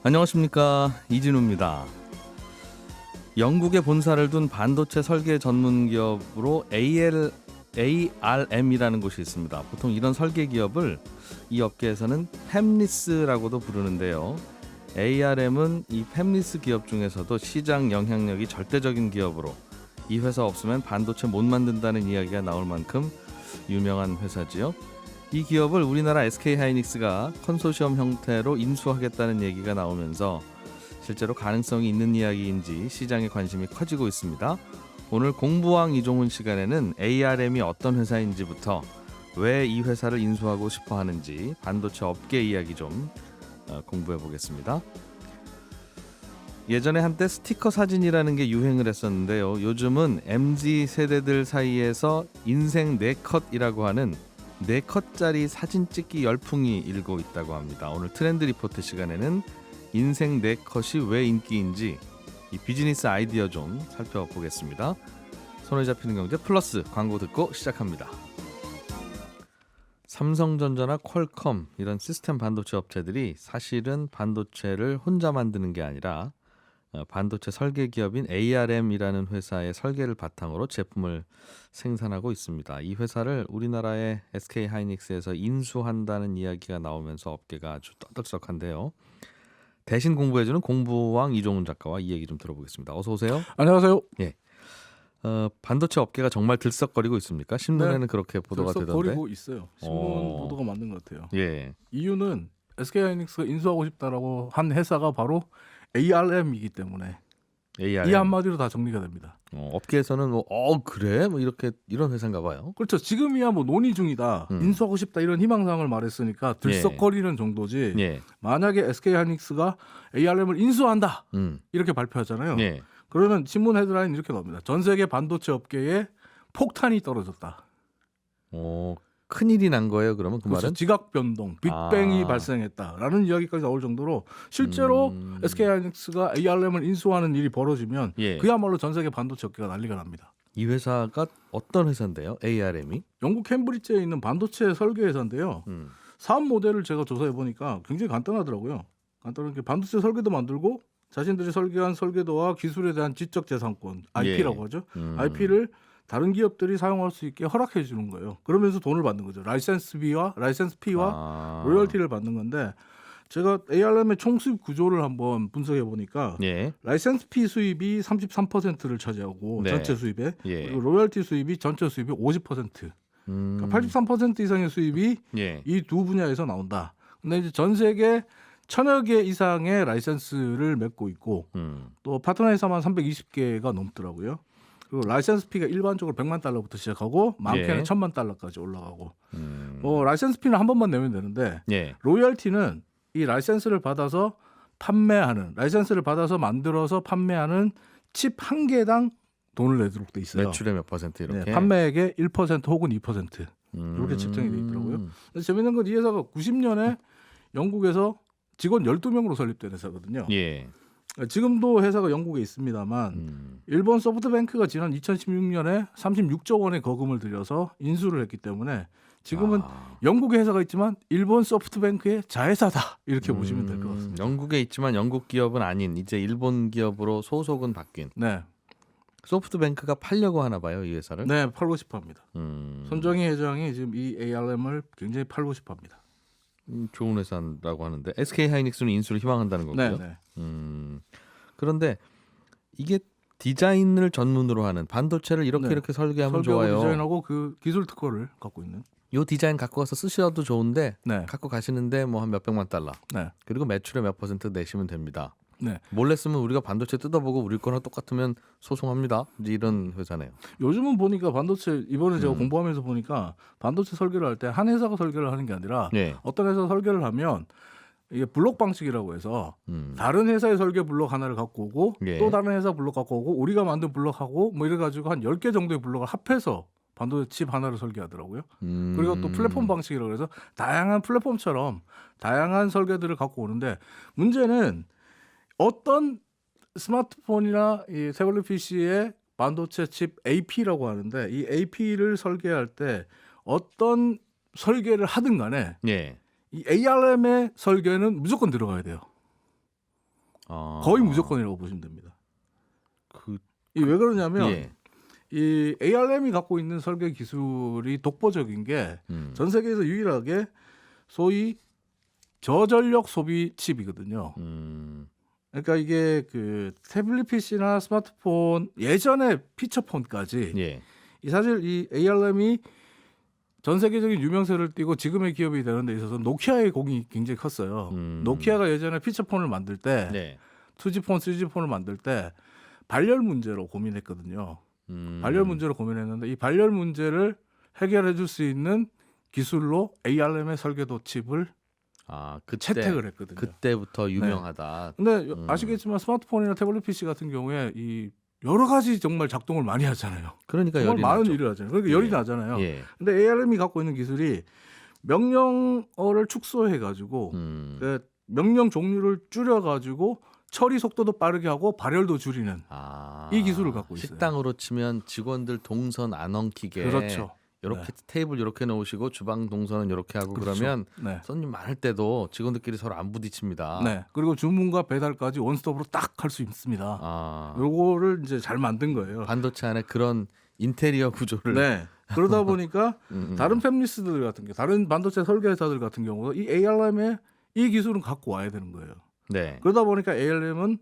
안녕하십니까, 이진우입니다. 영국에 본사를 둔 반도체 설계 전문 기업으로 ARM이라는 곳이 있습니다. 보통 이런 설계 기업을 이 업계에서는 팹리스라고도 부르는데요. ARM은 이 팹리스 기업 중에서도 시장 영향력이 절대적인 기업으로 이 회사 없으면 반도체 못 만든다는 이야기가 나올 만큼 유명한 회사지요. 이 기업을 우리나라 SK하이닉스가 컨소시엄 형태로 인수하겠다는 얘기가 나오면서 실제로 가능성이 있는 이야기인지 시장의 관심이 커지고 있습니다. 오늘 공부왕 이종훈 시간에는 ARM이 어떤 회사인지부터 왜 이 회사를 인수하고 싶어 하는지 반도체 업계 이야기 좀 공부해 보겠습니다. 예전에 한때 스티커 사진이라는 게 유행을 했었는데요. 요즘은 MZ 세대들 사이에서 인생 4컷이라고 하는 4컷짜리 사진 찍기 열풍이 일고 있다고 합니다. 오늘 트렌드 리포트 시간에는 인생 4컷이 왜 인기인지 이 비즈니스 아이디어 좀 살펴보겠습니다. 손에 잡히는 경제 플러스 광고 듣고 시작합니다. 삼성전자나 퀄컴 이런 시스템 반도체 업체들이 사실은 반도체를 혼자 만드는 게 아니라 반도체 설계 기업인 ARM이라는 회사의 설계를 바탕으로 제품을 생산하고 있습니다. 이 회사를 우리나라의 SK하이닉스에서 인수한다는 이야기가 나오면서 업계가 아주 떠들썩한데요. 대신 공부해주는 공부왕 이종훈 작가와 이 얘기 좀 들어보겠습니다. 어서 오세요. 안녕하세요. 예. 반도체 업계가 정말 들썩거리고 있습니까? 신문에는 네, 그렇게 보도가 되던데. 들썩거리고 있어요. 신문 보도가 맞는 것 같아요. 예. 이유는 SK하이닉스가 인수하고 싶다라고 한 회사가 바로 ARM이기 때문에 ARM. 이 한마디로 다 정리가 됩니다. 업계에서는 그래? 이렇게 이런 회사인가 봐요. 그렇죠. 지금이야 논의 중이다. 인수하고 싶다 이런 희망사항을 말했으니까 들썩거리는 정도지. 예. 만약에 SK하이닉스가 ARM을 인수한다 이렇게 발표하잖아요. 예. 그러면 신문 헤드라인 이렇게 나옵니다. 전 세계 반도체 업계에 폭탄이 떨어졌다. 큰일이 난 거예요, 그러면 그 그렇죠. 말은? 지각 변동, 빅뱅이 발생했다라는 이야기까지 나올 정도로 실제로 SK하이닉스가 ARM을 인수하는 일이 벌어지면 그야말로 전 세계 반도체 업계가 난리가 납니다. 이 회사가 어떤 회사인데요? ARM이? 영국 캠브리지에 있는 반도체 설계 회사인데요. 사업 모델을 제가 조사해 보니까 굉장히 간단하더라고요. 간단하게 반도체 설계도 만들고 자신들이 설계한 설계도와 기술에 대한 지적 재산권, IP라고 하죠. IP를 다른 기업들이 사용할 수 있게 허락해 주는 거예요. 그러면서 돈을 받는 거죠. 라이센스 피와 로열티를 받는 건데 제가 ARM의 총 수입 구조를 한번 분석해 보니까 라이센스 피 수입이 33%를 차지하고 전체 수입에 그리고 로열티 수입이 전체 수입의 50%. 그러니까 83% 이상의 수입이 이 두 분야에서 나온다. 근데 이제 전 세계 1000여 개 이상의 라이센스를 맺고 있고 또 파트너 회사만 320개가 넘더라고요. 그리고 라이센스 피가 일반적으로 100만 달러부터 시작하고 많게는 1000만 달러까지 올라가고 라이센스 피는 한 번만 내면 되는데 로열티는 이 라이센스를 받아서 라이센스를 받아서 만들어서 판매하는 칩 한 개당 돈을 내도록 돼 있어요. 매출의 몇 퍼센트 이렇게? 판매액의 1% 혹은 2% 이렇게 책정이 돼 있더라고요. 재밌는 건 이 회사가 90년에 영국에서 직원 12명으로 설립된 회사거든요. 지금도 회사가 영국에 있습니다만 일본 소프트뱅크가 지난 2016년에 36조 원의 거금을 들여서 인수를 했기 때문에 지금은 영국에 회사가 있지만 일본 소프트뱅크의 자회사다 이렇게 보시면 될 것 같습니다. 영국에 있지만 영국 기업은 아닌 이제 일본 기업으로 소속은 바뀐. 소프트뱅크가 팔려고 하나 봐요, 이 회사를? 네, 팔고 싶어합니다. 손정희 회장이 지금 이 ARM을 굉장히 팔고 싶어합니다. 좋은 회사라고 하는데 SK하이닉스는 인수를 희망한다는 거고요. 그런데 이게 디자인을 전문으로 하는 반도체를 이렇게 설계하면 좋아요. 디자인하고 그 기술 특허를 갖고 있는. 요 디자인 갖고 가서 쓰셔도 좋은데 갖고 가시는데 뭐 한 몇백만 달러. 그리고 매출의 몇 퍼센트 내시면 됩니다. 몰래 쓰면 우리가 반도체 뜯어보고 우리 거랑 똑같으면 소송합니다. 이제 이런 회사네요. 요즘은 보니까 반도체 이번에 제가 공부하면서 보니까 반도체 설계를 할 때 한 회사가 설계를 하는 게 아니라 어떤 회사 설계를 하면 이게 블록 방식이라고 해서 다른 회사의 설계 블록 하나를 갖고 오고 또 다른 회사 블록 갖고 오고 우리가 만든 블록하고 뭐 이래가지고 한 10개 정도의 블록을 합해서 반도체 칩 하나를 설계하더라고요. 그리고 또 플랫폼 방식이라고 해서 다양한 플랫폼처럼 다양한 설계들을 갖고 오는데 문제는 어떤 스마트폰이나 이 태블릿 PC의 반도체 칩 AP라고 하는데 이 AP를 설계할 때 어떤 설계를 하든 간에 이 ARM의 설계는 무조건 들어가야 돼요. 거의 무조건이라고 보시면 됩니다. 그 이 왜 그러냐면 예. 이 ARM이 갖고 있는 설계 기술이 독보적인 게 전 세계에서 유일하게 소위 저전력 소비 칩이거든요. 그러니까 이게 그 태블릿 PC나 스마트폰 예전에 피처폰까지 예. 이 사실 이 ARM이 전 세계적인 유명세를 띠고 지금의 기업이 되는 데 있어서 노키아의 공이 굉장히 컸어요. 노키아가 예전에 피처폰을 만들 때 네. 2G폰, 3G폰을 만들 때 발열 문제로 고민했거든요. 발열 문제로 고민했는데 이 발열 문제를 해결해 줄 수 있는 기술로 ARM의 설계도 칩을 채택을 했거든요. 그때부터 유명하다. 근데 아시겠지만 스마트폰이나 태블릿 PC 같은 경우에 이 여러 가지 정말 작동을 많이 하잖아요. 그러니까 정말 열이 많은 나죠. 일을 하잖아요. 그러니까 열이 나잖아요. 예. 근데 ARM이 갖고 있는 기술이 명령어를 축소해 가지고 명령 종류를 줄여 가지고 처리 속도도 빠르게 하고 발열도 줄이는 이 기술을 갖고 있어요. 식당으로 치면 직원들 동선 안 엉키게 그렇죠. 이렇게 네. 테이블 이렇게 놓으시고 주방 동선은 이렇게 하고 그렇죠. 그러면 네. 손님 많을 때도 직원들끼리 서로 안 부딪힙니다. 네. 그리고 주문과 배달까지 원스톱으로 딱 할 수 있습니다. 요거를 이제 잘 만든 거예요. 반도체 안에 그런 인테리어 구조를 네. 그러다 보니까 다른 팹리스들 같은 게 다른 반도체 설계 회사들 같은 경우도 이 ARM의 이 기술은 갖고 와야 되는 거예요. 네. 그러다 보니까 ARM은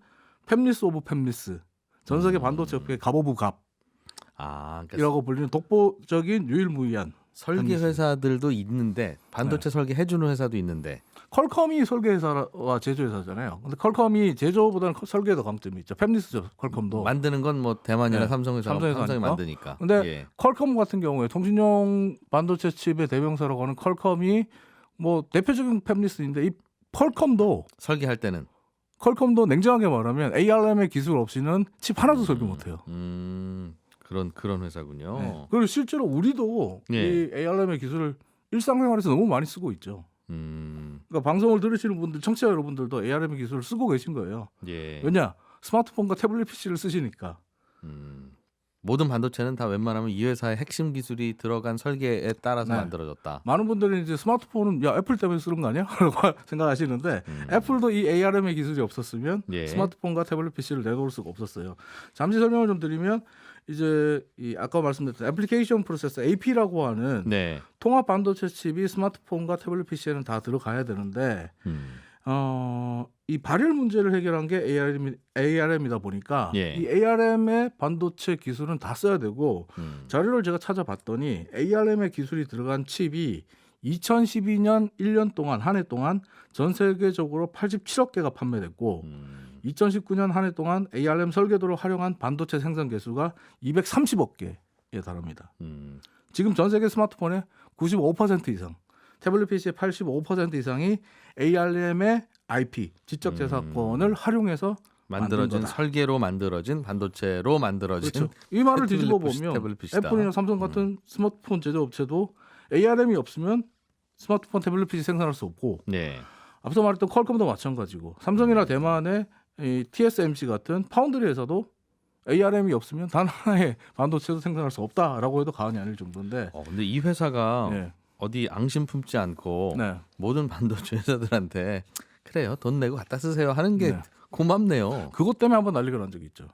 팹리스 오브 팹리스, 전 세계 반도체 업계의 갑 오브 갑이라고 그러니까 불리는 독보적인 유일무이한 설계 회사들도 있는데 반도체 설계 해주는 회사도 있는데 퀄컴이 설계 회사와 제조 회사잖아요. 근데 퀄컴이 제조보다는 설계에 더 강점이 있죠. 팹리스죠. 퀄컴도. 만드는 건 뭐 대만이나 네. 삼성이 삼성이 만드니까. 근데 예. 퀄컴 같은 경우에 통신용 반도체 칩의 대명사라고 하는 퀄컴이 뭐 대표적인 팹리스인데 이 퀄컴도 냉정하게 말하면 ARM의 기술 없이는 칩 하나도 설계 못해요. 그런 회사군요. 네. 그리고 실제로 우리도 예. 이 ARM의 기술을 일상생활에서 너무 많이 쓰고 있죠. 그러니까 방송을 들으시는 분들, 청취자 여러분들도 ARM의 기술을 쓰고 계신 거예요. 예. 왜냐? 스마트폰과 태블릿 PC를 쓰시니까. 모든 반도체는 다 웬만하면 이 회사의 핵심 기술이 들어간 설계에 따라서 네. 만들어졌다. 많은 분들이 이제 스마트폰은 야 애플 때문에 쓰는 거 아니야? 라고 생각하시는데 애플도 이 ARM의 기술이 없었으면 예. 스마트폰과 태블릿 PC를 내놓을 수가 없었어요. 잠시 설명을 좀 드리면 이제 이 아까 말씀드렸던 애플리케이션 프로세서 AP라고 하는 네. 통합 반도체 칩이 스마트폰과 태블릿 PC에는 다 들어가야 되는데 이 발열 문제를 해결한 게 ARM이다 보니까 예. 이 ARM의 반도체 기술은 다 써야 되고 자료를 제가 찾아봤더니 ARM의 기술이 들어간 칩이 2012년 1년 동안 한 해 동안 전 세계적으로 87억 개가 판매됐고 2019년 한 해 동안 ARM 설계도를 활용한 반도체 생산 개수가 230억 개에 달합니다. 지금 전 세계 스마트폰의 95% 이상, 태블릿 PC의 85% 이상이 ARM의 IP, 지적 재산권을 활용해서 만들어진 거다. 설계로 만들어진 반도체로 만들어진 그렇죠. 이 말을 태블릿 뒤집어 PC, 보면 태블릿 PC다. 애플이나 삼성 같은 스마트폰 제조업체도 ARM이 없으면 스마트폰 태블릿 PC 생산할 수 없고 네. 앞서 말했던 퀄컴도 마찬가지고 삼성이나 대만의 이 TSMC 같은 파운드리 회사도 ARM이 없으면 단 하나의 반도체도 생산할 수 없다라고 해도 과언이 아닐 정도인데. 근데 이 회사가 네. 어디 앙심 품지 않고 네. 모든 반도체 회사들한테 그래요 돈 내고 갖다 쓰세요 하는 게 네. 고맙네요. 그것 때문에 한번 난리가 난 적이 있죠.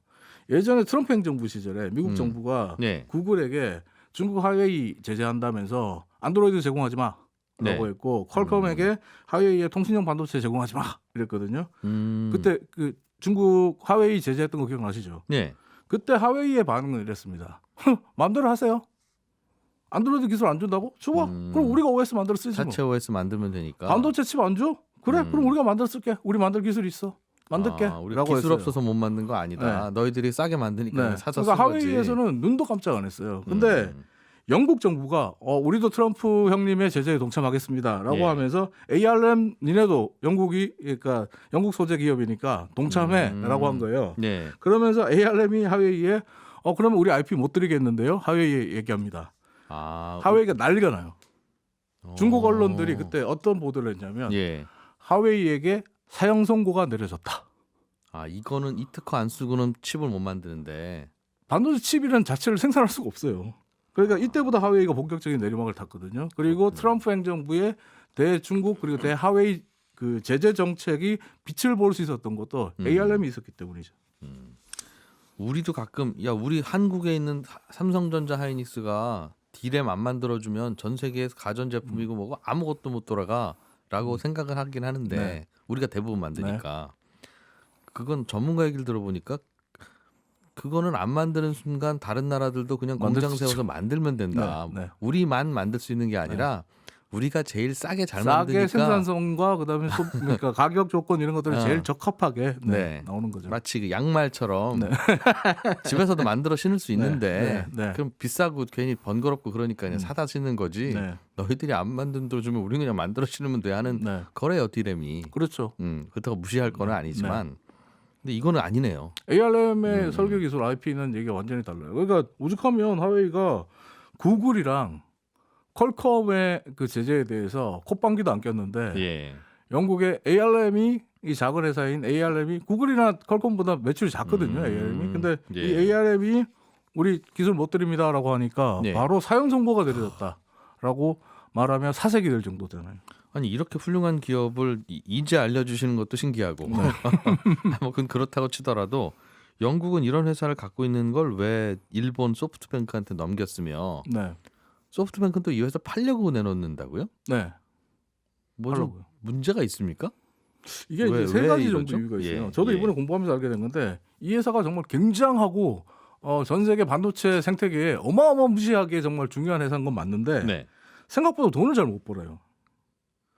예전에 트럼프 행정부 시절에 미국 정부가 네. 구글에게 중국 하웨이 제재한다면서 안드로이드 제공하지 마라고 네. 했고 퀄컴에게 하웨이의 통신용 반도체 제공하지 마 이랬거든요. 그때 그 중국 하웨이 제재했던 거 기억나시죠? 네. 그때 하웨이의 반응은 이랬습니다. 마음대로 하세요. 안드로이드 기술 안 준다고? 줘봐. 그럼 우리가 OS 만들어 쓰지 뭐. 자체 OS 만들면 되니까. 반도체 칩 안 줘? 그래? 그럼 우리가 만들어 쓸게. 우리 만들 기술 있어. 만들게. 우리 라고 기술 했어요. 없어서 못 만든 거 아니다. 너희들이 싸게 만드니까 네. 사서 그러니까 쓴 거지. 하웨이에서는 눈도 깜짝 안 했어요. 근데 영국 정부가 우리도 트럼프 형님의 제재에 동참하겠습니다라고 예. 하면서 ARM 니네도 영국이 그러니까 영국 소재 기업이니까 동참해라고 한 거예요. 네. 그러면서 ARM이 하웨이에 그러면 우리 IP 못 드리겠는데요. 하웨이에 얘기합니다. 하웨이가 난리가 나요. 중국 언론들이 그때 어떤 보도를 했냐면 예. 하웨이에게 사형 선고가 내려졌다. 이거는 이 특허 안 쓰고는 칩을 못 만드는데. 반도체 칩이라는 자체를 생산할 수가 없어요. 그러니까 이때보다 하웨이가 본격적인 내리막을 탔거든요. 그리고 트럼프 행정부의 대중국 그리고 대하웨이 그 제재 정책이 빛을 볼 수 있었던 것도 ARM이 있었기 때문이죠. 우리도 가끔 야 우리 한국에 있는 삼성전자 하이닉스가 D램 안 만들어주면 전 세계에서 가전제품이고 뭐고 아무것도 못 돌아가라고 생각을 하긴 하는데 네. 우리가 대부분 만드니까 그건 전문가 얘기를 들어보니까 그거는 안 만드는 순간 다른 나라들도 그냥 만들 공장 수 세워서 있죠. 만들면 된다. 네, 네. 우리만 만들 수 있는 게 아니라 우리가 제일 싸게 잘 싸게 만드니까 생산성과 그다음에 그러니까 가격 조건 이런 것들이 제일 적합하게 네. 나오는 거죠. 마치 그 양말처럼 네. 집에서도 만들어 신을 수 있는데 네, 네. 그럼 비싸고 괜히 번거롭고 그러니까 그냥 사다 신는 거지. 네. 너희들이 안 만들어 주면 우리는 그냥 만들어 신으면 돼 하는 네. 거래요 D램이. 그렇죠. 그렇다고 무시할 거는 아니지만 근데 이거는 아니네요. ARM의 설계 기술 IP는 얘기가 완전히 달라요. 그러니까 오죽하면 하웨이가 구글이랑 퀄컴의 그 제재에 대해서 콧방귀도 안 꼈는데 예. 영국의 ARM이 이 작은 회사인 ARM이 구글이나 퀄컴보다 매출이 작거든요. ARM이. 근데 예. 이 ARM이 우리 기술 못 드립니다라고 하니까 예. 바로 사용 선고가 내려졌다라고 말하면 사색이 될 정도잖아요. 아니 이렇게 훌륭한 기업을 이제 알려주시는 것도 신기하고 뭐 그건 그렇다고 치더라도 영국은 이런 회사를 갖고 있는 걸 왜 일본 소프트뱅크한테 넘겼으며 네. 소프트뱅크는 또 이 회사 팔려고 내놓는다고요? 네. 뭐 좀 팔려고요. 문제가 있습니까? 이게 왜- 이제 세 왜 가지 이러죠? 정도 이유가 있어요. 예, 저도 예. 이번에 공부하면서 알게 된 건데 이 회사가 정말 굉장하고 전 세계 반도체 생태계에 어마어마무시하게 정말 중요한 회사인 건 맞는데 네. 생각보다 돈을 잘 못 벌어요.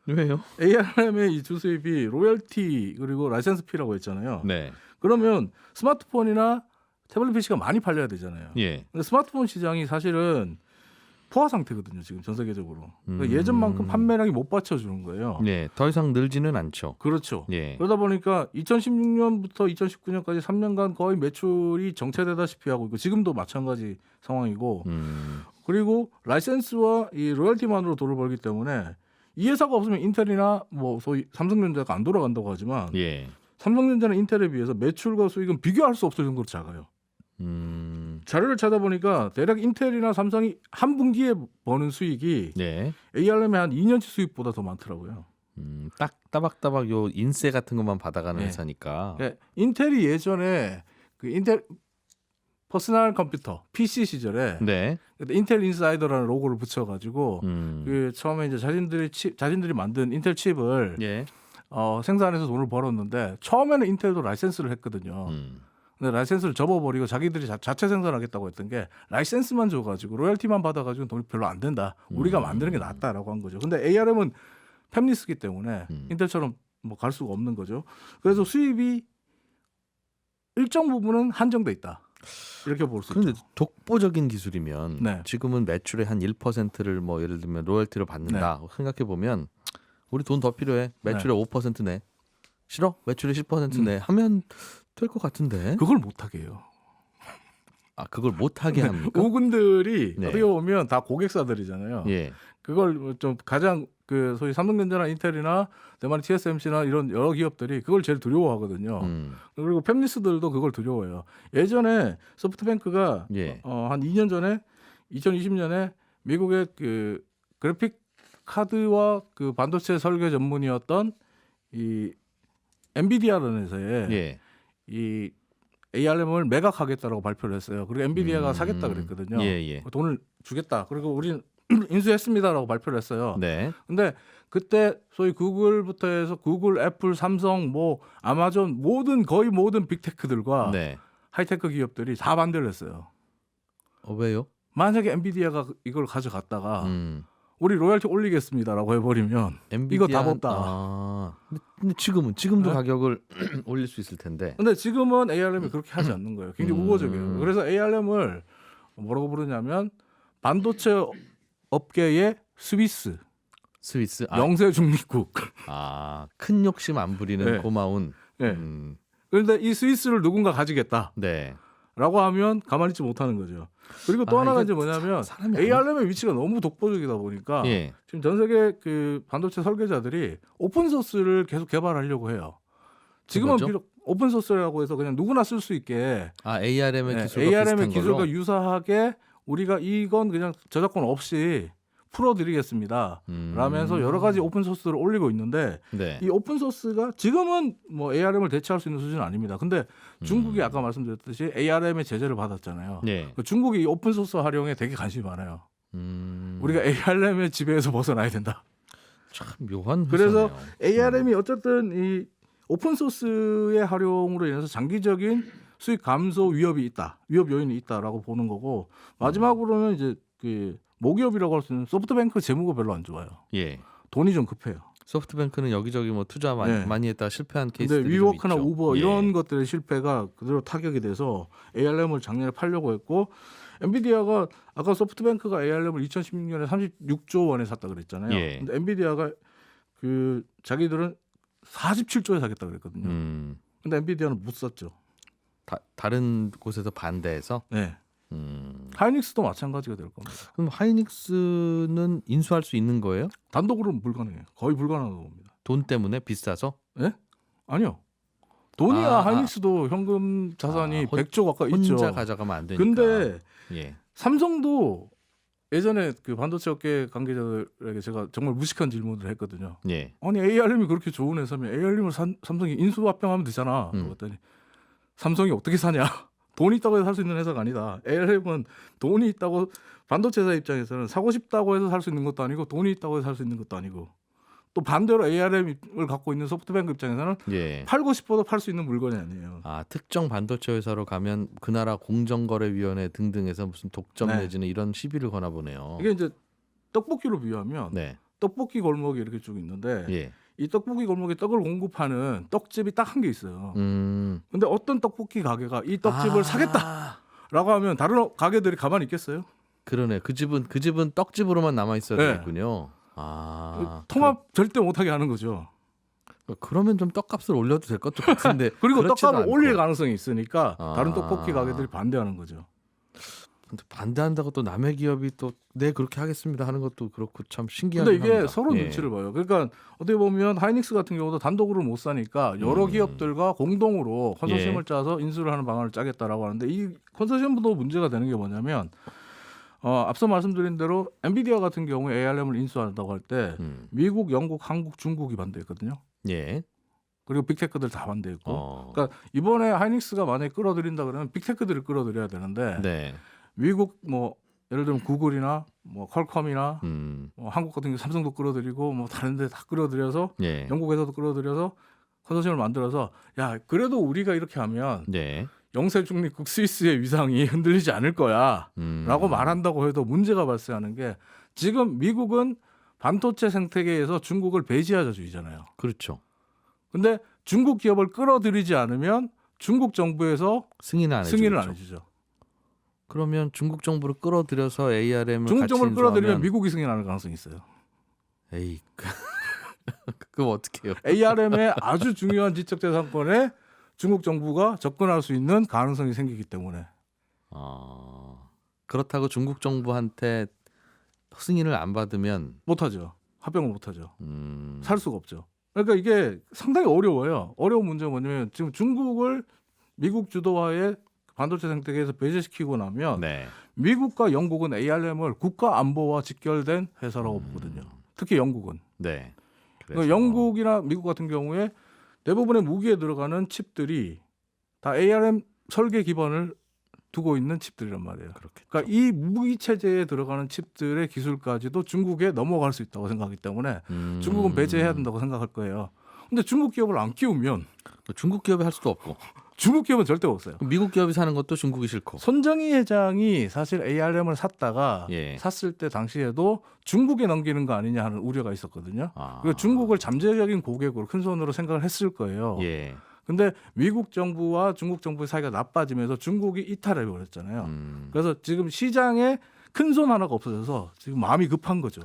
왜요? ARM의 이 주수입이 로열티 그리고 라이센스 피라고 했잖아요. 네. 그러면 스마트폰이나 태블릿 PC가 많이 팔려야 되잖아요. 예. 근데 스마트폰 시장이 사실은 포화 상태거든요. 지금 전 세계적으로. 그러니까 음. 예전만큼 판매량이 못 받쳐주는 거예요. 네. 더 이상 늘지는 않죠. 그렇죠. 예. 그러다 보니까 2016년부터 2019년까지 3년간 거의 매출이 정체되다시피 하고 있고 지금도 마찬가지 상황이고 그리고 라이센스와 이 로열티만으로 돈을 벌기 때문에 이 회사가 없으면 인텔이나 뭐 소위 삼성전자가 안 돌아간다고 하지만 예. 삼성전자는 인텔에 비해서 매출과 수익은 비교할 수 없을 정도로 작아요. 자료를 찾아보니까 대략 인텔이나 삼성이 한 분기에 버는 수익이 네. ARM의 한 2년치 수익보다 더 많더라고요. 딱 따박따박 요 인세 같은 것만 받아가는 네. 회사니까. 네, 인텔이 예전에 그 인텔 퍼스널 컴퓨터 PC 시절에 네. 그때 인텔 인사이더라는 로고를 붙여가지고 그 처음에 이제 자신들이 만든 인텔 칩을 예. 생산해서 돈을 벌었는데 처음에는 인텔도 라이센스를 했거든요. 근데 라이센스를 접어버리고 자기들이 자체 생산하겠다고 했던 게 라이센스만 줘가지고 로열티만 받아가지고 돈이 별로 안 된다. 우리가 만드는 게 낫다라고 한 거죠. 근데 ARM은 팹리스기 때문에 인텔처럼 뭐 갈 수가 없는 거죠. 그래서 수입이 일정 부분은 한정돼 있다. 이렇게 볼 수 그런데 있죠. 독보적인 기술이면 네. 지금은 매출의 한 1%를 뭐 예를 들면 로열티로 받는다 생각해 보면 우리 돈 더 필요해. 매출의 5% 내. 싫어? 매출의 10% 내. 하면 될 것 같은데. 그걸 못하게 해요. 아 그걸 못 하게 합니까? 오군들이 네. 어떻게 보면 다 고객사들이잖아요. 예. 그걸 좀 가장 그 소위 삼성전자나 인텔이나 대만의 TSMC나 이런 여러 기업들이 그걸 제일 두려워하거든요. 그리고 팹리스들도 그걸 두려워해요. 예전에 소프트뱅크가 예. 한 2년 전에 2020년에 미국의 그 그래픽 카드와 그 반도체 설계 전문이었던 이 엔비디아라는 회사에 예. 이 ARM을 매각하겠다라고 발표를 했어요. 그리고 엔비디아가 사겠다 그랬거든요. 예, 예. 돈을 주겠다. 그리고 우리는 인수했습니다라고 발표를 했어요. 네. 근데 그때 소위 구글부터 해서 구글, 애플, 삼성, 뭐 아마존 거의 모든 빅테크들과 네. 하이테크 기업들이 다 반대를 했어요. 왜요? 만약에 엔비디아가 이걸 가져갔다가 음. 우리 로열티 올리겠습니다라고 해버리면 이거 답 없다. 아. 근데 지금도 네? 가격을 올릴 수 있을 텐데. 근데 지금은 ARM이 그렇게 하지 않는 거예요. 굉장히 우호적이에요. 그래서 ARM을 뭐라고 부르냐면 반도체 업계의 스위스, 영세 중립국. 큰 욕심 안 부리는 네. 고마운. 네. 그런데 이 스위스를 누군가 가지겠다라고 네. 하면 가만히 있지 못하는 거죠. 그리고 또 하나가 이제 뭐냐면 사람이 ARM의 위치가 너무 독보적이다 보니까 예. 지금 전 세계 그 반도체 설계자들이 오픈 소스를 계속 개발하려고 해요. 지금은 뭐죠? 비록 오픈 소스라고 해서 그냥 누구나 쓸 수 있게 ARM의 기술과 ARM의 비슷한 기술과 걸로? 유사하게 우리가 이건 그냥 저작권 없이 풀어드리겠습니다. 라면서 여러 가지 오픈 소스를 올리고 있는데 네. 이 오픈 소스가 지금은 뭐 ARM을 대체할 수 있는 수준은 아닙니다. 근데 중국이 아까 말씀드렸듯이 ARM의 제재를 받았잖아요. 네. 중국이 이 오픈 소스 활용에 되게 관심이 많아요. 음. 우리가 ARM의 지배에서 벗어나야 된다. 참 묘한 그래서 회사네요. ARM이 어쨌든 이 오픈 소스의 활용으로 인해서 장기적인 수익 감소 위협이 있다, 위협 요인이 있다라고 보는 거고 마지막으로는 이제 그 모기업이라고 할 수 있는 소프트뱅크 재무가 별로 안 좋아요. 예. 돈이 좀 급해요. 소프트뱅크는 여기저기 뭐 투자 많이, 네. 많이 했다가 실패한 근데 케이스들이 좀 위워크나 있죠. 우버 예. 이런 것들의 실패가 그대로 타격이 돼서 ARM을 작년에 팔려고 했고 엔비디아가 아까 소프트뱅크가 ARM을 2016년에 36조 원에 샀다 그랬잖아요. 예. 근데 엔비디아가 그 자기들은 47조에 사겠다 그랬거든요. 근데 엔비디아는 못 샀죠. 다른 곳에서 반대해서. 네. 하이닉스도 마찬가지가 될 겁니다. 그럼 하이닉스는 인수할 수 있는 거예요? 단독으로는 불가능해요. 거의 불가능하다고 봅니다. 돈 때문에 비싸서? 예? 아니요. 돈이야 아, 하이닉스도 현금 자산이 100조 가까이 혼자 있죠. 가져가면 안 되니까. 근데 예. 삼성도 예전에 그 반도체 업계 관계자들에게 제가 정말 무식한 질문을 했거든요. 예. 아니 ARM이 그렇게 좋은 회사면 ARM을 삼성이 인수합병하면 되잖아. 그랬더니 삼성이 어떻게 사냐? 돈이 있다고 해서 살 수 있는 회사가 아니다. ARM은 돈이 있다고 반도체 회사 입장에서는 사고 싶다고 해서 살 수 있는 것도 아니고 돈이 있다고 해서 살 수 있는 것도 아니고 또 반대로 ARM을 갖고 있는 소프트뱅크 입장에서는 예. 팔고 싶어도 팔 수 있는 물건이 아니에요. 아, 특정 반도체 회사로 가면 그 나라 공정거래위원회 등등에서 무슨 독점 네. 내지는 이런 시비를 거나 보네요. 이게 이제 떡볶이로 비유하면 네. 떡볶이 골목이 이렇게 쭉 있는데 예. 이 떡볶이 골목에 떡을 공급하는 떡집이 딱 한 개 있어요. 근데 어떤 떡볶이 가게가 이 떡집을 사겠다라고 하면 다른 가게들이 가만히 있겠어요? 그러네. 그 집은 떡집으로만 남아 있어야 네. 되겠군요. 아. 통합 절대 못하게 하는 거죠. 그러면 좀 떡값을 올려도 될 것도 같은데. 그리고 그렇지도 떡값을 않고. 올릴 가능성이 있으니까 다른 아. 떡볶이 가게들이 반대하는 거죠. 근데 반대한다고 또 남의 기업이 또 네 그렇게 하겠습니다 하는 것도 그렇고 참 신기하긴 근데 이게 합니다. 서로 예. 눈치를 봐요. 그러니까 어떻게 보면 하이닉스 같은 경우도 단독으로 못 사니까 여러 기업들과 공동으로 컨소시엄을 예. 짜서 인수를 하는 방안을 짜겠다라고 하는데 이 컨소시엄도 문제가 되는 게 뭐냐면 앞서 말씀드린 대로 엔비디아 같은 경우에 ARM을 인수한다고 할 때 미국, 영국, 한국, 중국이 반대했거든요. 예. 그리고 빅테크들 다 반대했고. 어. 그러니까 이번에 하이닉스가 만약에 끌어들인다 그러면 빅테크들을 끌어들여야 되는데 네. 미국 뭐 예를 들면 구글이나 뭐 퀄컴이나 음. 한국 같은 경우 삼성도 끌어들이고 뭐 다른 데 다 끌어들여서 예. 영국에서도 끌어들여서 컨소시엄을 만들어서 야 그래도 우리가 이렇게 하면 네. 영세 중립국 스위스의 위상이 흔들리지 않을 거야 라고 말한다고 해도 문제가 발생하는 게 지금 미국은 반도체 생태계에서 중국을 배제하자주의잖아요. 그렇죠. 근데 중국 기업을 끌어들이지 않으면 중국 정부에서 승인을 안 승인을 해주겠죠. 안 해주죠. 그러면 중국 정부를 끌어들여서 ARM을 중국 같이 정부를 끌어들이면 인수하면 미국이 승인하는 가능성이 있어요. 에이 그거 어떻게 해요? ARM의 아주 중요한 지적재산권에 중국 정부가 접근할 수 있는 가능성이 생기기 때문에 그렇다고 중국 정부한테 승인을 안 받으면 못하죠. 합병을 못하죠. 음. 살 수가 없죠. 그러니까 이게 상당히 어려워요. 어려운 문제가 뭐냐면 지금 중국을 미국 주도하에 반도체 생태계에서 배제시키고 나면 네. 미국과 영국은 ARM을 국가 안보와 직결된 회사라고 보거든요. 특히 영국은. 네. 그러니까 영국이나 미국 같은 경우에 대부분의 무기에 들어가는 칩들이 다 ARM 설계 기반을 두고 있는 칩들이란 말이에요. 그렇겠죠. 그러니까 이 무기 체제에 들어가는 칩들의 기술까지도 중국에 넘어갈 수 있다고 생각하기 때문에 중국은 배제해야 된다고 생각할 거예요. 근데 중국 기업을 안 키우면 중국 기업이 할 수도 없고 중국 기업은 절대 없어요. 미국 기업이 사는 것도 중국이 싫고. 손정희 회장이 사실 ARM을 샀다가 예. 샀을 때 당시에도 중국에 넘기는 거 아니냐 하는 우려가 있었거든요. 아. 그러니까 중국을 잠재적인 고객으로 큰 손으로 생각을 했을 거예요. 예. 근데 미국 정부와 중국 정부의 사이가 나빠지면서 중국이 이탈해 버렸잖아요. 그래서 지금 시장에 큰 손 하나가 없어져서 지금 마음이 급한 거죠.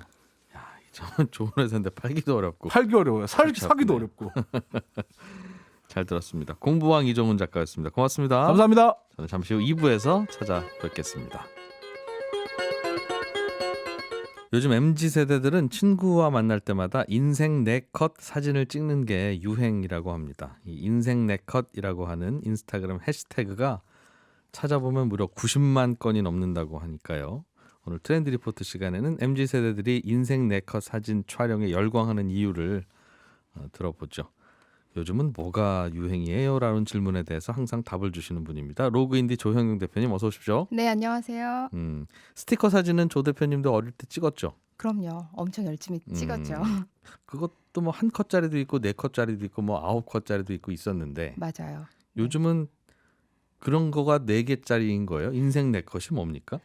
저는 좋은 회사인데 팔기도 어렵고. 팔기 어려워요. 사기도 그렇죠. 어렵고. 잘 들었습니다. 공부왕 이종훈 작가였습니다. 고맙습니다. 감사합니다. 저는 잠시 후 2부에서 찾아뵙겠습니다. 요즘 MZ세대들은 친구와 만날 때마다 인생 4컷 사진을 찍는 게 유행이라고 합니다. 이 인생 4컷이라고 하는 인스타그램 해시태그가 찾아보면 무려 90만 건이 넘는다고 하니까요. 오늘 트렌드 리포트 시간에는 MZ 세대들이 인생 네컷 사진 촬영에 열광하는 이유를 들어보죠. 요즘은 뭐가 유행이에요? 라는 질문에 대해서 항상 답을 주시는 분입니다. 로그인디 조형용 대표님 어서 오십시오. 네, 안녕하세요. 스티커 사진은 조 대표님도 어릴 때 찍었죠? 그럼요. 엄청 열심히 찍었죠. 그것도 뭐 한 컷짜리도 있고 네 컷짜리도 있고 뭐 9컷짜리도 있고 있었는데 맞아요. 요즘은 그런 거가 4개짜리인 거예요. 인생 네 컷이 뭡니까?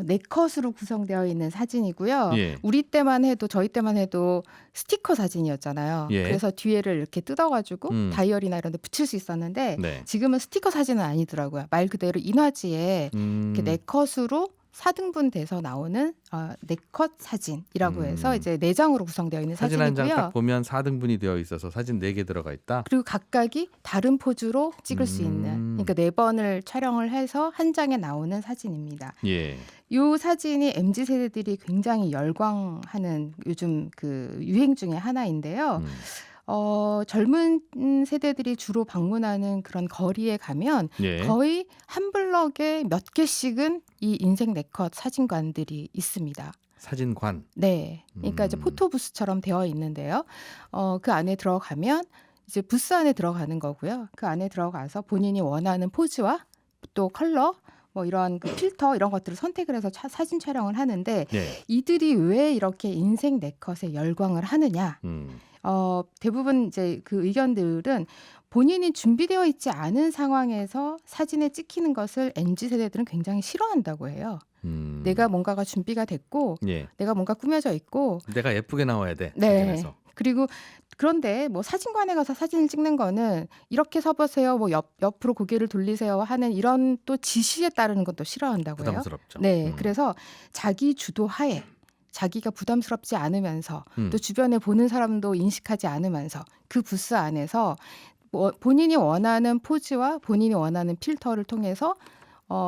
네 컷으로 구성되어 있는 사진이고요. 예. 우리 때만 해도 저희 때만 해도 스티커 사진이었잖아요. 예. 그래서 뒤에를 이렇게 뜯어가지고 음. 다이어리나 이런 데 붙일 수 있었는데 네. 지금은 스티커 사진은 아니더라고요. 말 그대로 인화지에 이렇게 네 컷으로 4등분 돼서 나오는 네 컷 사진이라고 해서 이제 4장으로 구성되어 있는 사진 한 장 사진이고요. 딱 보면 4등분이 되어 있어서 사진 4개 들어가 있다. 그리고 각각이 다른 포즈로 찍을 수 있는, 그러니까 4번을 촬영을 해서 한 장에 나오는 사진입니다. 예. 이 사진이 MZ 세대들이 굉장히 열광하는 요즘 그 유행 중에 하나인데요. 젊은 세대들이 주로 방문하는 그런 거리에 가면 예. 거의 한 블럭에 몇 개씩은 이 인생 네컷 사진관들이 있습니다. 사진관. 네, 그러니까 이제 포토부스처럼 되어 있는데요. 그 안에 들어가면 이제 부스 안에 들어가는 거고요. 그 안에 들어가서 본인이 원하는 포즈와 또 컬러, 뭐 이런 그 필터 이런 것들을 선택을 해서 사진 촬영을 하는데 네. 이들이 왜 이렇게 인생 네컷에 열광을 하느냐? 대부분 이제 그 의견들은 본인이 준비되어 있지 않은 상황에서 사진에 찍히는 것을 MZ 세대들은 굉장히 싫어한다고 해요. 내가 뭔가가 준비가 됐고 예. 내가 뭔가 꾸며져 있고 내가 예쁘게 나와야 돼. 네. 사진에서. 그리고 그런데 뭐 사진관에 가서 사진을 찍는 거는 이렇게 서보세요, 뭐 옆으로 고개를 돌리세요 하는 이런 또 지시에 따르는 것도 싫어한다고 해요. 부담스럽죠. 네, 그래서 자기 주도하에 자기가 부담스럽지 않으면서 또 주변에 보는 사람도 인식하지 않으면서 그 부스 안에서 본인이 원하는 포즈와 본인이 원하는 필터를 통해서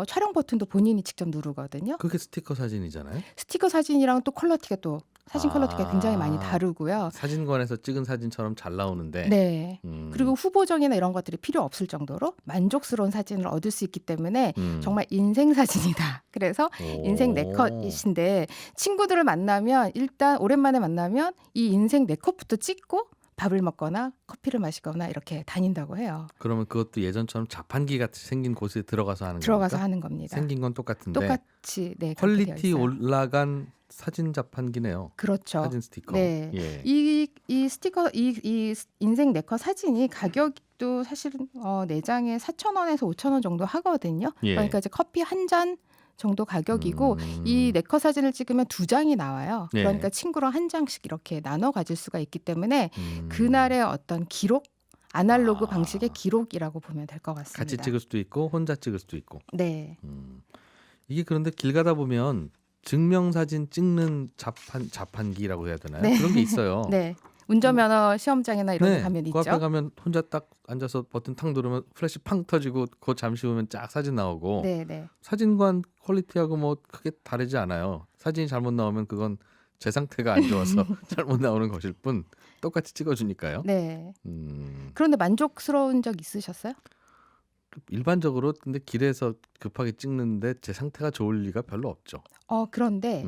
촬영 버튼도 본인이 직접 누르거든요. 그게 스티커 사진이잖아요. 스티커 사진이랑 또 퀄러티가 또 사진 퀄러티가 굉장히 많이 다르고요. 사진관에서 찍은 사진처럼 잘 나오는데. 네. 그리고 후보정이나 이런 것들이 필요 없을 정도로 만족스러운 사진을 얻을 수 있기 때문에 정말 인생 사진이다. 그래서 인생 네컷이신데 친구들을 만나면 일단 오랜만에 만나면 이 인생 네컷부터 찍고 밥을 먹거나 커피를 마시거나 이렇게 다닌다고 해요. 그러면 그것도 예전처럼 자판기 같이 생긴 곳에 들어가서 하는 들어가서 겁니까? 하는 겁니다. 생긴 건 똑같은데 똑같이 네, 그렇게 되어 퀄리티 있어요. 올라간 사진 자판기네요. 그렇죠. 사진 스티커. 네. 예. 이 스티커 이 인생 네컷 사진이 가격도 사실은 4장에 4,000원에서 5,000원 정도 하거든요. 예. 그러니까 이제 커피 한 잔 정도 가격이고 이 네컷 사진을 찍으면 2장이 나와요. 예. 그러니까 친구랑 한 장씩 이렇게 나눠 가질 수가 있기 때문에 그날의 어떤 기록, 아날로그 방식의 기록이라고 보면 될 것 같습니다. 같이 찍을 수도 있고 혼자 찍을 수도 있고. 네. 이게 그런데 길 가다 보면 증명사진 찍는 자판기라고 해야 되나요? 네. 그런 게 있어요. 네. 운전면허 시험장이나 이런 데 가면 그 있죠. 앞에 가면 혼자 딱 앉아서 버튼 탕 누르면 플래시 팡 터지고 그 잠시 후면 쫙 사진 나오고. 네, 네. 사진관 퀄리티하고 뭐 크게 다르지 않아요. 사진이 잘못 나오면 그건 제 상태가 안 좋아서 잘못 나오는 것일 뿐 똑같이 찍어주니까요. 네. 음, 그런데 만족스러운 적 있으셨어요? 일반적으로 근데 길에서 급하게 찍는데 제 상태가 좋을 리가 별로 없죠. 그런데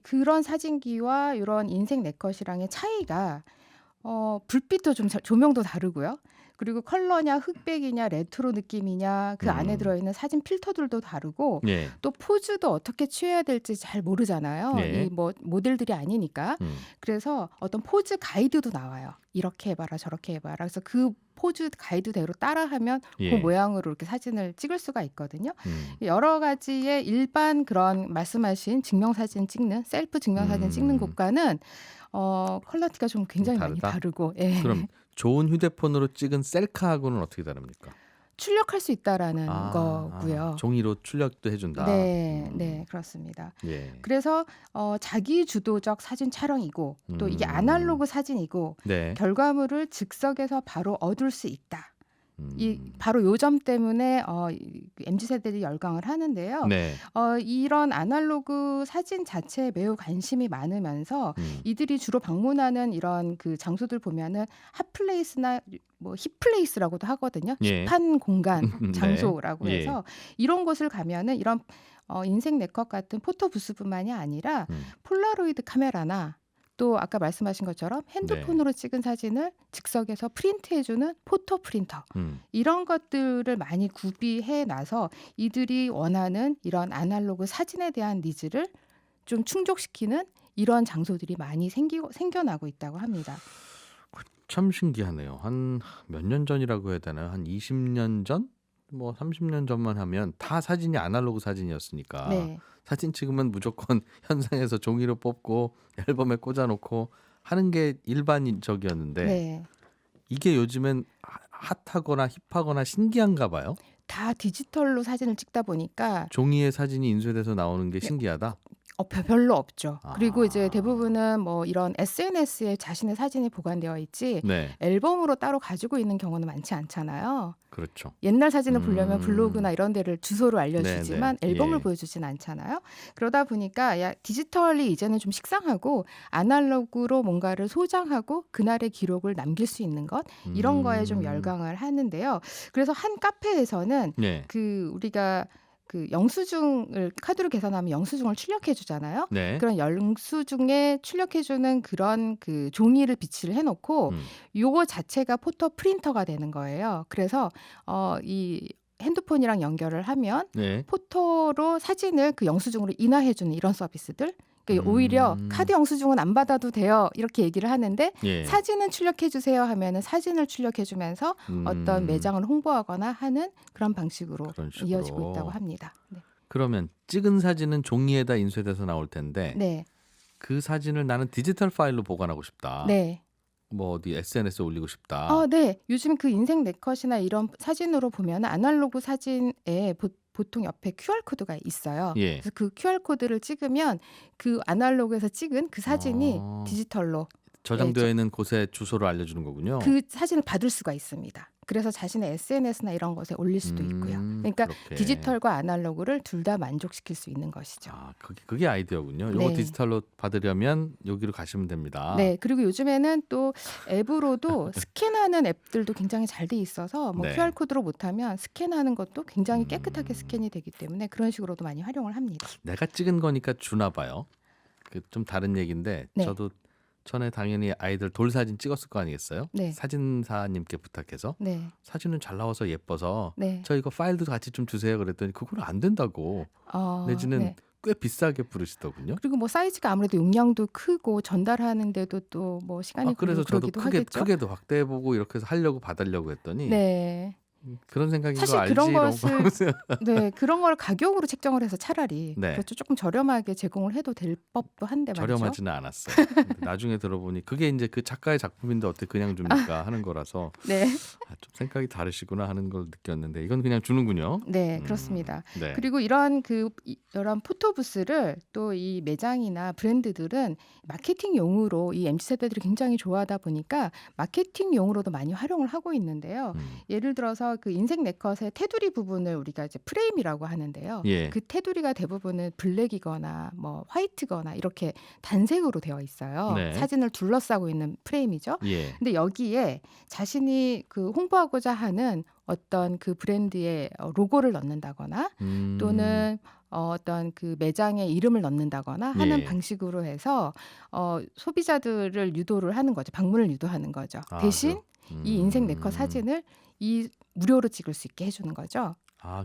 그런 사진기와 이런 인생 네컷이랑의 차이가 불빛도 좀 조명도 다르고요. 그리고 컬러냐 흑백이냐 레트로 느낌이냐 그 안에 들어있는 사진 필터들도 다르고 예. 또 포즈도 어떻게 취해야 될지 잘 모르잖아요. 네. 이 뭐 모델들이 아니니까. 그래서 어떤 포즈 가이드도 나와요. 이렇게 해봐라 저렇게 해봐라. 그래서 그 포즈 가이드대로 따라하면 예. 그 모양으로 이렇게 사진을 찍을 수가 있거든요. 여러 가지의 일반 그런 말씀하신 증명사진 찍는 셀프 증명사진 찍는 곳과는 퀄러티가 좀 굉장히 많이 다르다? 다르고 예. 그럼 좋은 휴대폰으로 찍은 셀카하고는 어떻게 다릅니까? 출력할 수 있다라는 거고요. 종이로 출력도 해준다. 네, 네, 그렇습니다. 예. 그래서 자기 주도적 사진 촬영이고 또 이게 아날로그 사진이고 네. 결과물을 즉석에서 바로 얻을 수 있다. 바로 요 점 때문에 MZ 세대들이 열광을 하는데요. 네. 이런 아날로그 사진 자체에 매우 관심이 많으면서 이들이 주로 방문하는 이런 그 장소들 보면은 핫플레이스나 뭐 힙플레이스라고도 하거든요. 예. 힙한 공간 네. 장소라고 예. 해서 이런 곳을 가면은 이런 인생 네컷 같은 포토 부스뿐만이 아니라 음. 폴라로이드 카메라나 또 아까 말씀하신 것처럼 핸드폰으로 찍은 사진을 즉석에서 프린트해주는 포토 프린터 이런 것들을 많이 구비해 놔서 이들이 원하는 이런 아날로그 사진에 대한 니즈를 좀 충족시키는 이런 장소들이 많이 생겨나고 있다고 합니다. 참 신기하네요. 한 몇 년 전이라고 해야 되나요? 한 20년 전? 뭐 30년 전만 하면 다 사진이 아날로그 사진이었으니까 네. 사진 찍으면 무조건 현상에서 종이로 뽑고 앨범에 꽂아놓고 하는 게 일반적이었는데 네. 이게 요즘엔 핫하거나 힙하거나 신기한가 봐요. 다 디지털로 사진을 찍다 보니까 종이에 사진이 인쇄돼서 나오는 게 신기하다. 별로 없죠. 그리고 아. 이제 대부분은 뭐 이런 SNS에 자신의 사진이 보관되어 있지 네, 앨범으로 따로 가지고 있는 경우는 많지 않잖아요. 그렇죠. 옛날 사진을 보려면 음. 블로그나 이런 데를 주소를 알려주지만 네네. 앨범을 예. 보여주진 않잖아요. 그러다 보니까 디지털이 이제는 좀 식상하고 아날로그로 뭔가를 소장하고 그날의 기록을 남길 수 있는 것 이런 거에 좀 열광을 하는데요. 그래서 한 카페에서는 네, 그 우리가 그 영수증을 카드로 계산하면 영수증을 출력해 주잖아요. 네. 그런 영수증에 출력해 주는 그런 그 종이를 비치를 해 놓고 음. 요거 자체가 포토 프린터가 되는 거예요. 그래서 이 핸드폰이랑 연결을 하면 네. 포토로 사진을 그 영수증으로 인화해 주는 이런 서비스들. 그러니까 오히려 카드 영수증은 안 받아도 돼요. 이렇게 얘기를 하는데 예. 사진은 출력해 주세요 하면은 사진을 출력해 주면서 어떤 매장을 홍보하거나 하는 그런 방식으로 그런 식으로. 이어지고 있다고 합니다. 네. 그러면 찍은 사진은 종이에다 인쇄돼서 나올 텐데 네. 그 사진을 나는 디지털 파일로 보관하고 싶다. 네. 뭐 어디 SNS에 올리고 싶다. 네. 요즘 그 인생 네컷이나 이런 사진으로 보면 아날로그 사진에 보통 옆에 QR코드가 있어요. 예. 그래서 그 QR코드를 찍으면 그 아날로그에서 찍은 그 사진이 아. 디지털로 저장되어 있는 곳에 주소를 알려주는 거군요. 그 사진을 받을 수가 있습니다. 그래서 자신의 SNS나 이런 것에 올릴 수도 있고요. 그러니까 그렇게. 디지털과 아날로그를 둘 다 만족시킬 수 있는 것이죠. 아, 그게 아이디어군요. 요거 네. 디지털로 받으려면 여기로 가시면 됩니다. 네, 그리고 요즘에는 또 앱으로도 스캔하는 앱들도 굉장히 잘 돼 있어서 뭐 네. QR코드로 못하면 스캔하는 것도 굉장히 깨끗하게 스캔이 되기 때문에 그런 식으로도 많이 활용을 합니다. 내가 찍은 거니까 주나 봐요. 그 좀 다른 얘기인데 네. 저도 전에 당연히 아이들 돌 사진 찍었을 거 아니겠어요? 네. 사진사님께 부탁해서 네, 사진은 잘 나와서 예뻐서 네. 저 이거 파일도 같이 좀 주세요 그랬더니 그거는 안 된다고 내지는 네. 꽤 비싸게 부르시더군요. 그리고 뭐 사이즈가 아무래도 용량도 크고 전달하는데도 또 뭐 시간이 그래서 저도 그러기도 크게도 하겠죠. 확대해보고 이렇게 해서 하려고 봐달라고 했더니 네. 그런 생각인 거 사실 알지? 그런 이러고 것을 네, 그런 걸 가격으로 책정을 해서 차라리 네. 그렇죠. 조금 저렴하게 제공을 해도 될 법도 한데 말이죠. 저렴하지는 않았어요. 근데 나중에 들어보니 그게 이제 그 작가의 작품인데 어떻게 그냥 줍니까 하는 거라서 네. 좀 생각이 다르시구나 하는 걸 느꼈는데 이건 그냥 주는군요. 네, 그렇습니다. 네. 그리고 이런 포토부스를 또 이 매장이나 브랜드들은 마케팅용으로 이 MZ 세대들이 굉장히 좋아하다 보니까 마케팅용으로도 많이 활용을 하고 있는데요. 예를 들어서 그 인생 네컷의 테두리 부분을 우리가 이제 프레임이라고 하는데요. 예. 그 테두리가 대부분은 블랙이거나 뭐 화이트거나 이렇게 단색으로 되어 있어요. 네. 사진을 둘러싸고 있는 프레임이죠. 예. 근데 여기에 자신이 그 홍보하고자 하는 어떤 그 브랜드의 로고를 넣는다거나 또는 어떤 그 매장의 이름을 넣는다거나 하는 예. 방식으로 해서 소비자들을 유도를 하는 거죠. 방문을 유도하는 거죠. 아, 대신 이 인생 네컷 사진을 이 무료로 찍을 수 있게 해주는 거죠.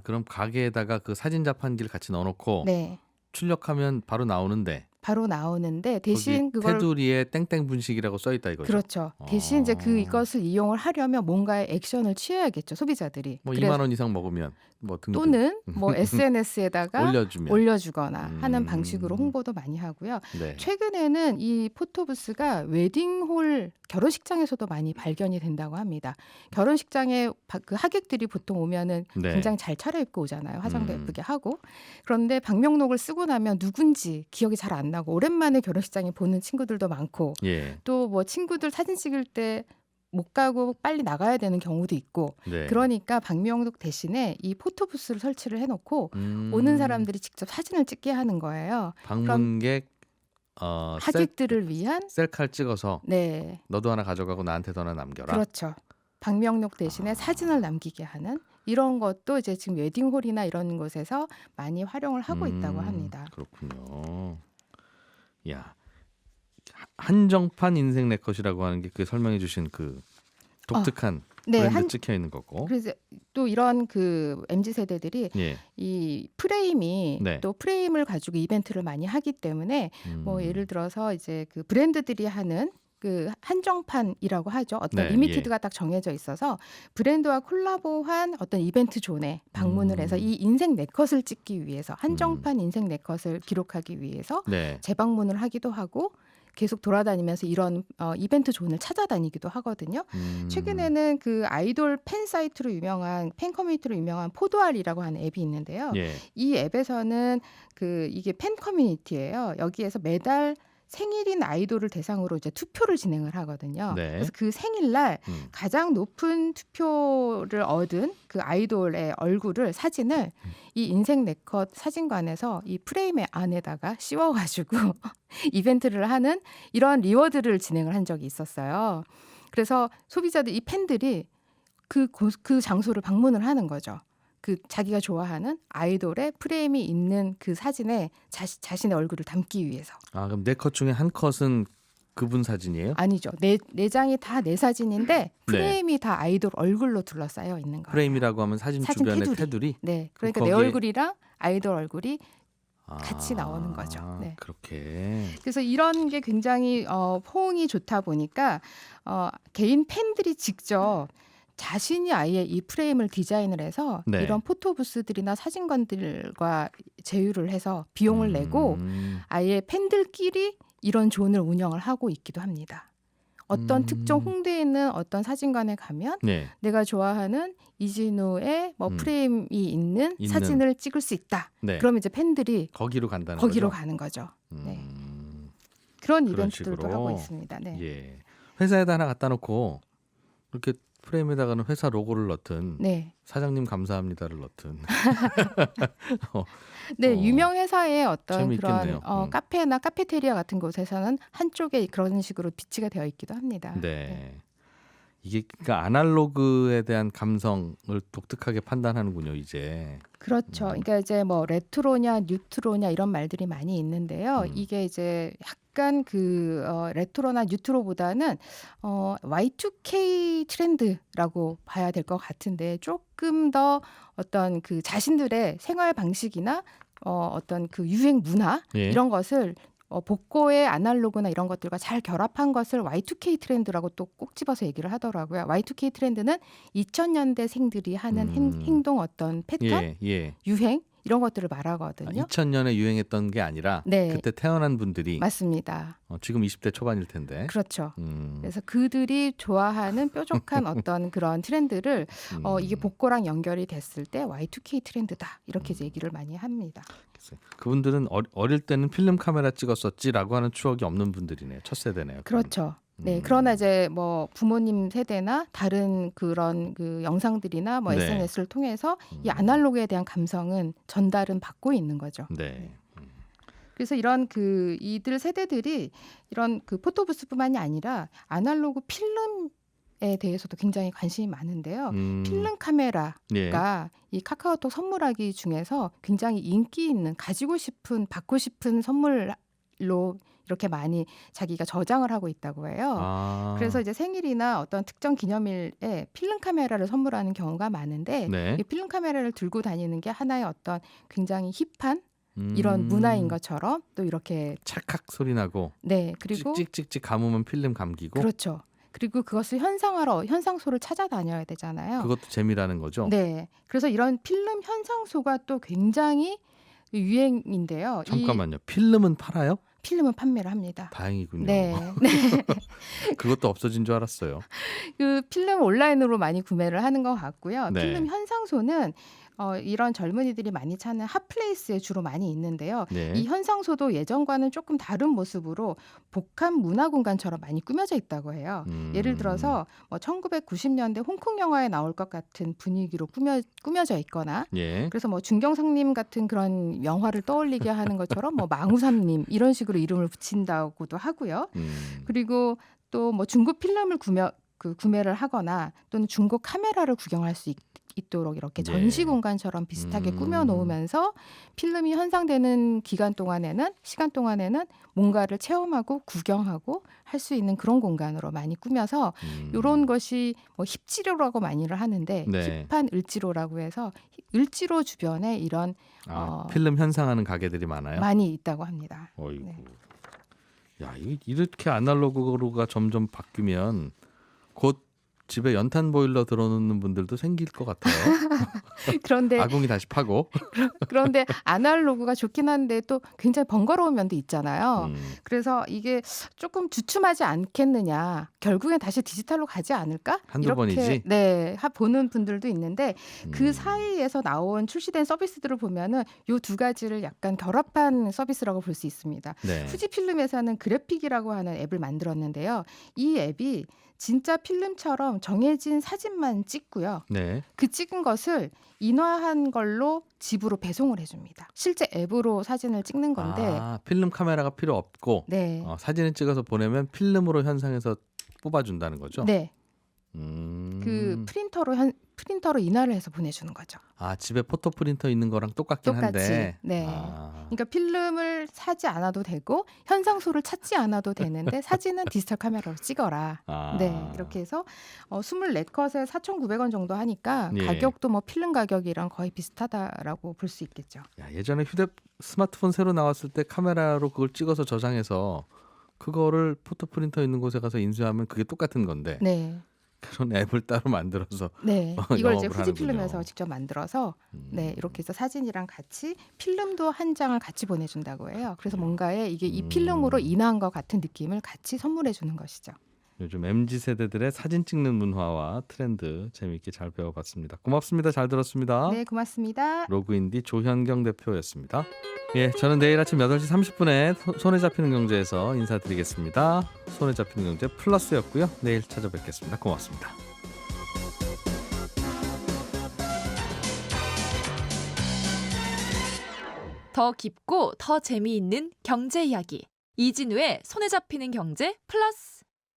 그럼 가게에다가 그 사진 자판기를 같이 넣어놓고 네, 출력하면 바로 나오는데 바로 나오는데 대신 거기 그걸 테두리에 땡땡 분식이라고 써 있다 이거죠. 그렇죠. 대신 이제 이것을 이용을 하려면 뭔가의 액션을 취해야겠죠, 소비자들이. 뭐 그래서 2만 원 이상 먹으면 뭐 등등 또는 뭐 SNS에다가 올려주면 올려주거나 하는 방식으로 음. 홍보도 많이 하고요. 네. 최근에는 이 포토부스가 웨딩홀 결혼식장에서도 많이 발견이 된다고 합니다. 결혼식장에 그 하객들이 보통 오면은 네. 굉장히 잘 차려입고 오잖아요. 화장도 음. 예쁘게 하고. 그런데 방명록을 쓰고 나면 누군지 기억이 잘 안 나고 오랜만에 결혼식장에 보는 친구들도 많고 예. 또 뭐 친구들 사진 찍을 때 못 가고 빨리 나가야 되는 경우도 있고 네. 그러니까 방명록 대신에 이 포토부스를 설치를 해놓고 오는 사람들이 직접 사진을 찍게 하는 거예요. 방문객 하객들을 위한 셀카를 찍어서 네, 너도 하나 가져가고 나한테도 하나 남겨라. 그렇죠. 방명록 대신에 사진을 남기게 하는 이런 것도 이제 지금 웨딩홀이나 이런 곳에서 많이 활용을 하고 있다고 합니다. 그렇군요. 야, 한정판 인생 네컷이라고 하는 게 그 설명해 주신 그 독특한 네, 브랜드 찍혀 있는 거고. 그래서 또 이런 그 MZ 세대들이 예. 이 프레임이 네. 또 프레임을 가지고 이벤트를 많이 하기 때문에 뭐 예를 들어서 이제 그 브랜드들이 하는 그 한정판이라고 하죠. 어떤 네, 리미티드가 딱 정해져 있어서 브랜드와 콜라보한 어떤 이벤트 존에 방문을 해서 이 인생 네컷을 찍기 위해서 한정판 인생 네컷을 기록하기 위해서 네. 재방문을 하기도 하고 계속 돌아다니면서 이런 이벤트 존을 찾아다니기도 하거든요. 최근에는 그 아이돌 팬 사이트로 유명한 팬 커뮤니티로 유명한 포도알이라고 하는 앱이 있는데요. 예. 이 앱에서는 그 이게 팬 커뮤니티예요. 여기에서 매달 생일인 아이돌을 대상으로 이제 투표를 진행을 하거든요. 네. 그래서 그 생일날 가장 높은 투표를 얻은 그 아이돌의 얼굴을 사진을 이 인생 네컷 사진관에서 이 프레임의 안에다가 씌워가지고 이벤트를 하는 이런 리워드를 진행을 한 적이 있었어요. 그래서 소비자들 이 팬들이 그 장소를 방문을 하는 거죠. 그 자기가 좋아하는 아이돌의 프레임이 있는 그 사진에 자신의 얼굴을 담기 위해서. 아, 그럼 네 컷 중에 한 컷은 그분 사진이에요? 아니죠. 네 장이 다 내 사진인데 프레임이 다 아이돌 얼굴로 둘러싸여 있는 거예요. 프레임이라고 하면 사진 주변에 테두리? 네. 그러니까 거기에... 내 얼굴이랑 아이돌 얼굴이 같이 나오는 거죠. 네. 그렇게. 그래서 이런 게 굉장히 호응이 좋다 보니까 개인 팬들이 직접 자신이 아예 이 프레임을 디자인을 해서 네. 이런 포토부스들이나 사진관들과 제휴를 해서 비용을 내고 아예 팬들끼리 이런 존을 운영을 하고 있기도 합니다. 어떤 특정 홍대에 있는 어떤 사진관에 가면 네. 내가 좋아하는 이진우의 뭐 프레임이 있는 사진을 찍을 수 있다. 네. 그러면 이제 팬들이 거기로 간다는 거기로 거죠? 가는 거죠. 네. 그런 그런 이벤트들도 식으로. 하고 있습니다. 네. 예. 회사에다 하나 갖다 놓고 이렇게 프레임에다가는 회사 로고를 넣든 네. 사장님 감사합니다를 넣든. 네, 유명 회사의 어떤 재미있겠네요. 그런 카페나 카페테리아 같은 곳에서는 한쪽에 그런 식으로 비치가 되어 있기도 합니다. 네. 이게 그러니까 아날로그에 대한 감성을 독특하게 판단하는군요, 이제. 그렇죠. 그러니까 이제 뭐 레트로냐 뉴트로냐 이런 말들이 많이 있는데요. 이게 이제 약간 그 레트로나 뉴트로보다는 Y2K 트렌드라고 봐야 될 것 같은데 조금 더 어떤 그 자신들의 생활 방식이나 어떤 그 유행 문화 예. 이런 것을 복고의 아날로그나 이런 것들과 잘 결합한 것을 Y2K 트렌드라고 또 꼭 집어서 얘기를 하더라고요. Y2K 트렌드는 2000년대 생들이 하는 행동 어떤 패턴, 유행 이런 것들을 말하거든요. 2000년에 유행했던 게 아니라 네. 그때 태어난 분들이 맞습니다. 지금 20대 초반일 텐데. 그렇죠. 그래서 그들이 좋아하는 뾰족한 어떤 그런 트렌드를 이게 복고랑 연결이 됐을 때 Y2K 트렌드다 이렇게 이제 얘기를 많이 합니다. 그분들은 어릴 때는 필름 카메라 찍었었지라고 하는 추억이 없는 분들이네요. 첫 세대네요. 그렇죠. 네, 그러나 이제 뭐 부모님 세대나 다른 그런 그 영상들이나 뭐 네. SNS를 통해서 이 아날로그에 대한 감성은 전달은 받고 있는 거죠. 네. 그래서 이런 그 이들 세대들이 이런 그 포토부스뿐만이 아니라 아날로그 필름에 대해서도 굉장히 관심이 많은데요. 필름 카메라가 예. 이 카카오톡 선물하기 중에서 굉장히 인기 있는 가지고 싶은 받고 싶은 선물로 이렇게 많이 자기가 저장을 하고 있다고 해요. 그래서 이제 생일이나 어떤 특정 기념일에 필름 카메라를 선물하는 경우가 많은데 네. 이 필름 카메라를 들고 다니는 게 하나의 어떤 굉장히 힙한 이런 문화인 것처럼 또 이렇게 찰칵 소리 나고 네 그리고 찍찍찍찍 감으면 필름 감기고 그렇죠. 그리고 그것을 현상화로 현상소를 찾아다녀야 되잖아요. 그것도 재미라는 거죠. 네. 그래서 이런 필름 현상소가 또 굉장히 유행인데요. 잠깐만요. 필름은 팔아요? 필름은 판매를 합니다. 다행이군요. 네. 그것도 없어진 줄 알았어요. 그 필름 온라인으로 많이 구매를 하는 것 같고요. 네. 필름 현상소는 이런 젊은이들이 많이 찾는 핫플레이스에 주로 많이 있는데요. 네. 이 현상소도 예전과는 조금 다른 모습으로 복합 문화 공간처럼 많이 꾸며져 있다고 해요. 예를 들어서 뭐 1990년대 홍콩 영화에 나올 것 같은 분위기로 꾸며져 있거나 예. 그래서 뭐 중경상님 같은 그런 영화를 떠올리게 하는 것처럼 뭐 망우삼님 이런 식으로 이름을 붙인다고도 하고요. 그리고 또 뭐 중고 필름을 그 구매를 하거나 또는 중고 카메라를 구경할 수 있도록 이렇게 네. 전시 공간처럼 비슷하게 꾸며 놓으면서 필름이 현상되는 시간 동안에는 뭔가를 체험하고 구경하고 할 수 있는 그런 공간으로 많이 꾸며서 이런 것이 뭐 힙지로라고 많이를 하는데 네. 힙한 을지로라고 해서 을지로 주변에 이런 필름 현상하는 가게들이 많아요. 많이 있다고 합니다. 어이구. 네. 야, 이렇게 아날로그가 점점 바뀌면 곧 집에 연탄 보일러 들어놓는 분들도 생길 것 같아요. 그런데 아궁이 다시 파고. 그런데 아날로그가 좋긴 한데 또 굉장히 번거로운 면도 있잖아요. 음, 그래서 이게 조금 주춤하지 않겠느냐. 결국엔 다시 디지털로 가지 않을까? 한두 번이지? 네, 보는 분들도 있는데 음. 그 사이에서 출시된 서비스들을 보면은 요 두 가지를 약간 결합한 서비스라고 볼 수 있습니다. 네. 후지필름에서는 그래픽이라고 하는 앱을 만들었는데요. 이 앱이 진짜 필름처럼 정해진 사진만 찍고요. 네. 그 찍은 것을 인화한 걸로 집으로 배송을 해줍니다. 실제 앱으로 사진을 찍는 건데, 필름 카메라가 필요 없고 네, 사진을 찍어서 보내면 필름으로 현상해서 뽑아준다는 거죠. 네, 음. 그 프린터로 인화를 해서 보내주는 거죠. 집에 포토 프린터 있는 거랑 똑같긴 똑같이. 한데. 네. 그러니까 필름을 사지 않아도 되고 현상소를 찾지 않아도 되는데 사진은 디지털 카메라로 찍어라. 네, 이렇게 해서 24컷에 4,900원 정도 하니까 예. 가격도 뭐 필름 가격이랑 거의 비슷하다라고 볼 수 있겠죠. 야, 예전에 스마트폰 새로 나왔을 때 카메라로 그걸 찍어서 저장해서 그거를 포토 프린터 있는 곳에 가서 인쇄하면 그게 똑같은 건데 네, 그런 앱을 따로 만들어서 네, 이걸 이제 영업을 후지필름에서 하는군요. 직접 만들어서 네, 이렇게 해서 사진이랑 같이 필름도 한 장을 같이 보내준다고 해요. 그래서 뭔가에 이게 이 필름으로 인화한 것 같은 느낌을 같이 선물해 주는 것이죠. 요즘 MZ 세대들의 사진 찍는 문화와 트렌드 재미있게 잘 배워봤습니다. 고맙습니다. 잘 들었습니다. 네, 고맙습니다. 로그인디 조현경 대표였습니다. 예, 저는 내일 아침 8시 30분에 손에 잡히는 경제에서 인사드리겠습니다. 손에 잡히는 경제 플러스였고요. 내일 찾아뵙겠습니다. 고맙습니다. 더 깊고 더 재미있는 경제 이야기. 이진우의 손에 잡히는 경제 플러스.